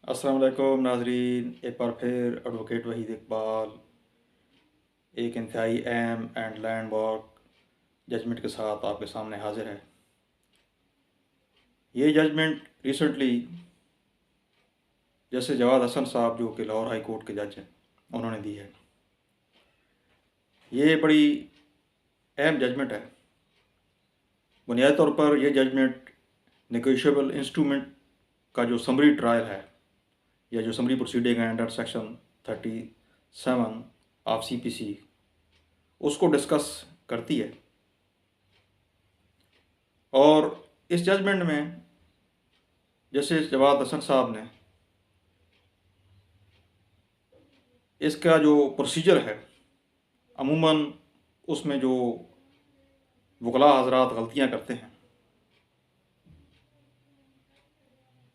अस्सलाम वालेकुम नाजरीन, एक बार फिर एडवोकेट वहीद इकबाल एक इंतहाई अहम एंड लैंडमार्क जजमेंट के साथ आपके सामने हाजिर है। ये जजमेंट रिसेंटली जैसे जवाद हसन साहब जो कि लाहौर हाई कोर्ट के जज हैं उन्होंने दी है। ये बड़ी अहम जजमेंट है। बुनियादी तौर पर यह जजमेंट नेगोशिएबल इंस्ट्रूमेंट का जो समरी ट्रायल है या जो समरी प्रोसीडिंग है अंडर सेक्शन 37 ऑफ CPC उसको डिस्कस करती है। और इस जजमेंट में जैसे जवाद हसन साहब ने इसका जो प्रोसीजर है अमूमन उसमें जो वकला हजरात गलतियां करते हैं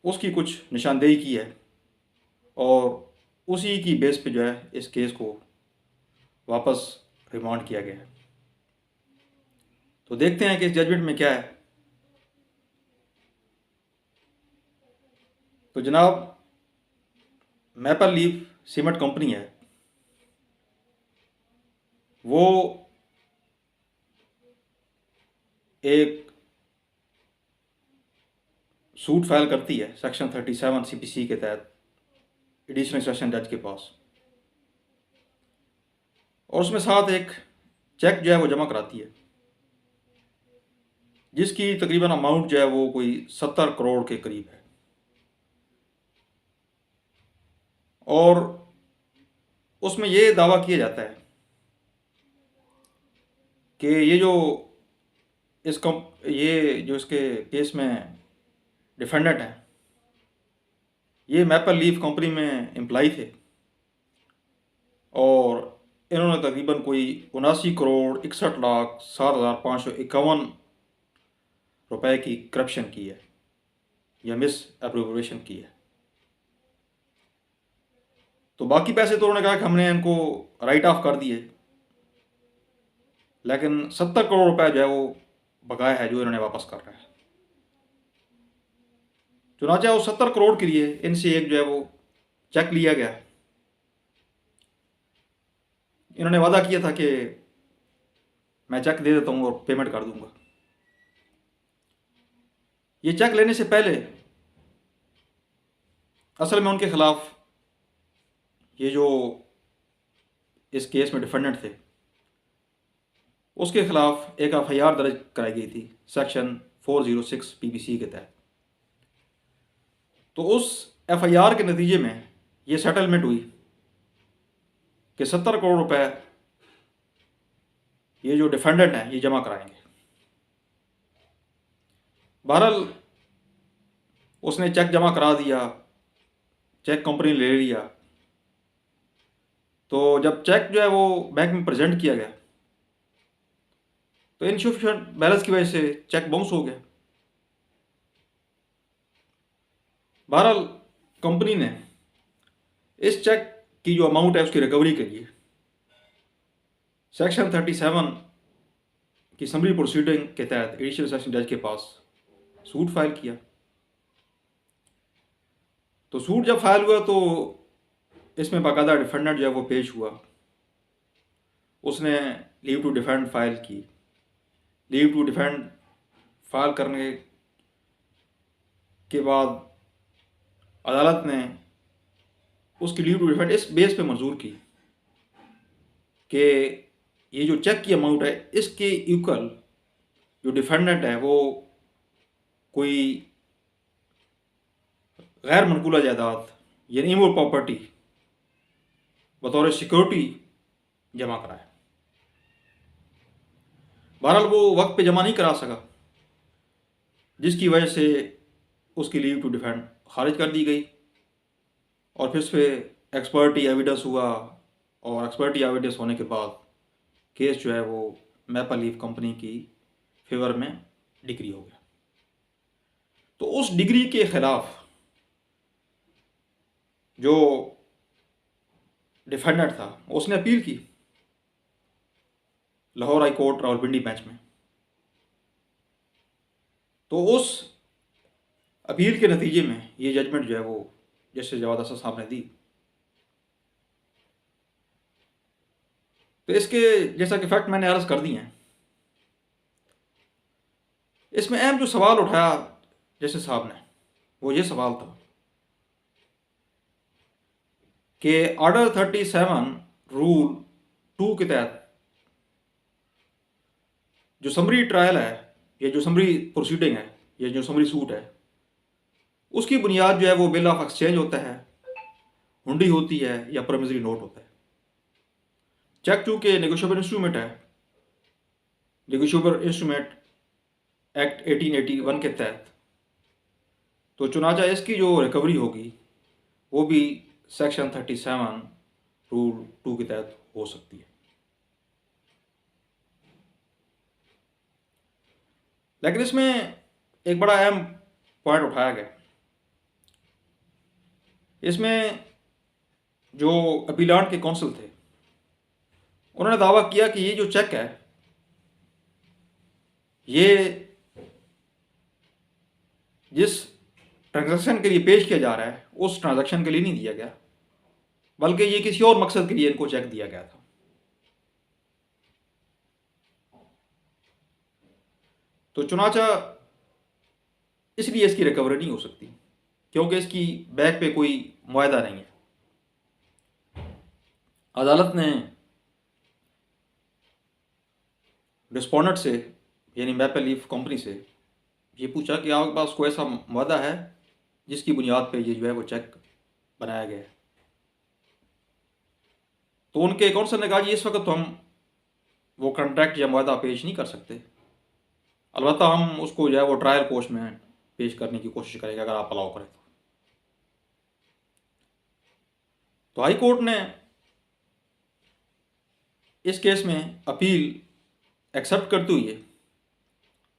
उसकी कुछ निशानदेही की है और उसी की बेस पे जो है इस केस को वापस रिमांड किया गया है। तो देखते हैं कि इस जजमेंट में क्या है। तो जनाब, मैपल लीफ सीमेंट कंपनी है, वो एक सूट फाइल करती है सेक्शन 37 CPC के तहत एडिशनल सेशन जज के पास, और उसमें साथ एक चेक जो है वो जमा कराती है जिसकी तकरीबन अमाउंट जो है वो कोई 70 करोड़ के करीब है। और उसमें ये दावा किया जाता है कि ये जो इसके केस में डिफेंडेंट हैं ये मैपल लीफ कंपनी में एम्प्लॉय थे और इन्होंने तकरीबन कोई 79 करोड़ 61 लाख 7,551 रुपए की करप्शन की है या मिस अप्रोप्रिएशन की है। तो बाकी पैसे तो उन्होंने कहा कि हमने इनको राइट ऑफ कर दिए, लेकिन 70 करोड़ रुपए जो है वो बकाया है जो इन्होंने वापस करना है। चुनाचा वो 70 करोड़ के लिए इनसे एक जो है वो चेक लिया गया। इन्होंने वादा किया था कि मैं चेक दे देता हूँ और पेमेंट कर दूंगा। ये चेक लेने से पहले असल में उनके खिलाफ ये जो इस केस में डिफेंडेंट थे उसके खिलाफ एक FIR दर्ज कराई गई थी सेक्शन 406 PPC के तहत। तो उस FIR के नतीजे में ये सेटलमेंट हुई कि 70 करोड़ रुपए ये जो डिफेंडेंट हैं ये जमा कराएंगे। बहरहाल उसने चेक जमा करा दिया, चेक कंपनी ने ले लिया। तो जब चेक जो है वो बैंक में प्रेजेंट किया गया तो इनसफिशिएंट बैलेंस की वजह से चेक बाउंस हो गया। बहरहाल कंपनी ने इस चेक की जो अमाउंट है उसकी रिकवरी के लिए सेक्शन 37 की समरी प्रोसीडिंग के तहत एडिशनल सेशन जज के पास सूट फाइल किया। तो सूट जब फाइल हुआ तो इसमें बाकायदा डिफेंडेंट जो है वो पेश हुआ, उसने लीव टू डिफेंड फाइल की। लीव टू डिफेंड फाइल करने के बाद अदालत ने उसकी लीव टू डिफेंड इस बेस पे मंजूर की कि ये जो चेक की अमाउंट है इसके इक्वल जो डिफेंडेंट है वो कोई गैर मनकूला जायदाद यानी इमोल प्रॉपर्टी बतौर सिक्योरिटी जमा कराए। बहरहाल वो वक्त पे जमा नहीं करा सका, जिसकी वजह से उसकी लीव टू डिफेंड खारिज कर दी गई। और फिर उस पर एक्सपर्टी एविडेंस हुआ और एक्सपर्टी एविडेंस होने के बाद केस जो है वो मैपल लीफ कंपनी की फेवर में डिग्री हो गया। तो उस डिग्री के खिलाफ जो डिफेंडेंट था उसने अपील की Lahore high court Rawalpindi bench में। तो उस अपील के नतीजे में ये जजमेंट जो है वो जस्टिस जवाद असद साहब ने दी। तो इसके जैसा कि फैक्ट मैंने अर्ज कर दिए हैं, इसमें अहम जो सवाल उठाया जस्टिस साहब ने वो ये सवाल था कि ऑर्डर 37 रूल 2 के तहत जो समरी ट्रायल है, ये जो समरी प्रोसीडिंग है, ये जो समरी सूट है, उसकी बुनियाद जो है वो बिल ऑफ एक्सचेंज होता है, हुंडी होती है या प्रॉमिसरी नोट होता है। चेक चूंकि नेगोशिएबल इंस्ट्रूमेंट है, नेगोशिएबल इंस्ट्रूमेंट एक्ट 1881 के तहत, तो चुनाचा इसकी जो रिकवरी होगी वो भी सेक्शन 37 रूल 2 के तहत हो सकती है। लेकिन इसमें एक बड़ा अहम पॉइंट उठाया गया। इसमें जो अपीलांट के काउंसिल थे उन्होंने दावा किया कि ये जो चेक है ये जिस ट्रांजैक्शन के लिए पेश किया जा रहा है उस ट्रांजैक्शन के लिए नहीं दिया गया, बल्कि ये किसी और मकसद के लिए इनको चेक दिया गया था। तो चुनाचा इसलिए इसकी रिकवरी नहीं हो सकती क्योंकि इसकी बैक पे कोई मुआहदा नहीं है। अदालत ने रिस्पोंडेंट से यानी मैपल लीफ कंपनी से ये पूछा कि आपके पास कोई ऐसा मुआहदा है जिसकी बुनियाद पे ये जो है वो चेक बनाया गया है। तो उनके काउंसिल ने कहा जी इस वक्त तो हम वो कॉन्ट्रैक्ट या मुआहदा पेश नहीं कर सकते, अलबत्ता हम उसको जो है वो ट्रायल कोर्ट में पेश करने की कोशिश करेंगे अगर आप अलाउ करें तो हाई कोर्ट ने इस केस में अपील एक्सेप्ट करते हुए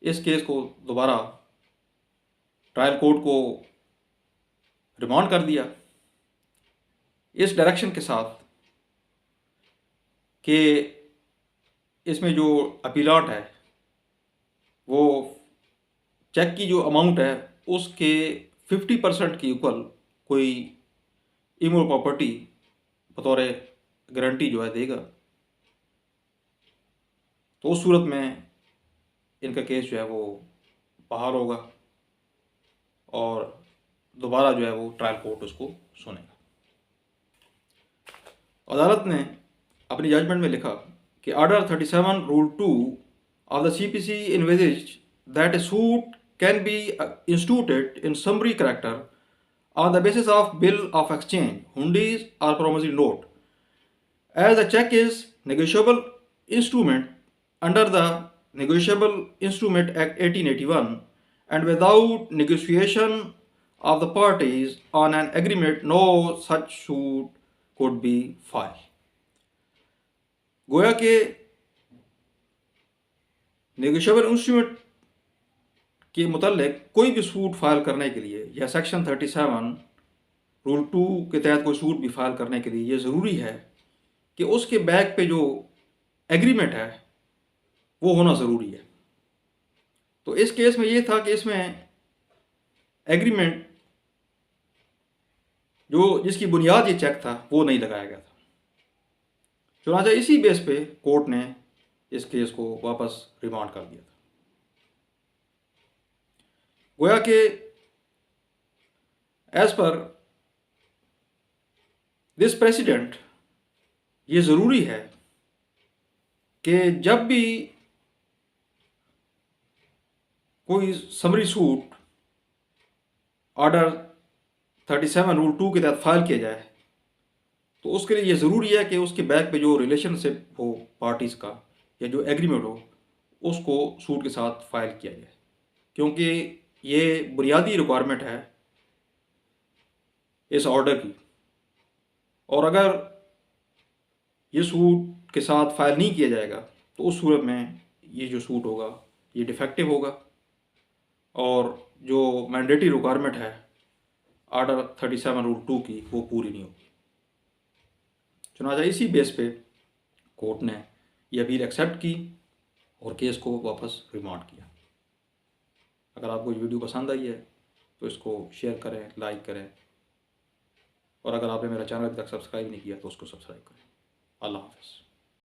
इस केस को दोबारा ट्रायल कोर्ट को रिमांड कर दिया, इस डायरेक्शन के साथ कि इसमें जो अपीलांट है वो चेक की जो अमाउंट है उसके 50% की इक्वल कोई इमोल प्रॉपर्टी बतौर गारंटी जो है देगा। तो उस सूरत में इनका केस जो है वो बहाल होगा और दोबारा जो है वो ट्रायल कोर्ट उसको सुनेगा। अदालत ने अपनी जजमेंट में लिखा कि order 37 rule 2 of the CPC envisaged that a suit can be instituted in summary character on the basis of bill of exchange, hundis or promissory note, as the check is negotiable instrument under the Negotiable Instrument Act 1881 and without negotiation of the parties on an agreement no such suit could be filed। गोया के negotiable instrument के मुतालिक कोई भी suit file करने के लिए या सेक्शन 37 रूल 2 के तहत कोई सूट भी फाइल करने के लिए ये ज़रूरी है कि उसके बैक पे जो एग्रीमेंट है वो होना ज़रूरी है। तो इस केस में ये था कि इसमें एग्रीमेंट जो जिसकी बुनियाद ये चेक था वो नहीं लगाया गया था। चुनांचे इसी बेस पे कोर्ट ने इस केस को वापस रिमांड कर दिया था। गोया कि एज पर दिस प्रेसिडेंट ये ज़रूरी है कि जब भी कोई समरी सूट ऑर्डर 37 रूल 2 के तहत फाइल किया जाए तो उसके लिए ये ज़रूरी है कि उसके बैक पे जो रिलेशनशिप हो पार्टीज़ का या जो एग्रीमेंट हो उसको सूट के साथ फाइल किया जाए, क्योंकि ये बुनियादी रिक्वायरमेंट है इस ऑर्डर की। और अगर ये सूट के साथ फाइल नहीं किया जाएगा तो उस सूरत में ये जो सूट होगा ये डिफेक्टिव होगा और जो मैंडेटरी रिक्वायरमेंट है ऑर्डर 37 रूल 2 की वो पूरी नहीं होगी। चुनांचे इसी बेस पे कोर्ट ने यह अपील एक्सेप्ट की और केस को वापस रिमांड किया। अगर आपको ये वीडियो पसंद आई है तो इसको शेयर करें, लाइक करें और अगर आपने मेरा चैनल अभी तक सब्सक्राइब नहीं किया तो उसको सब्सक्राइब करें। अल्लाह हाफ़िज़।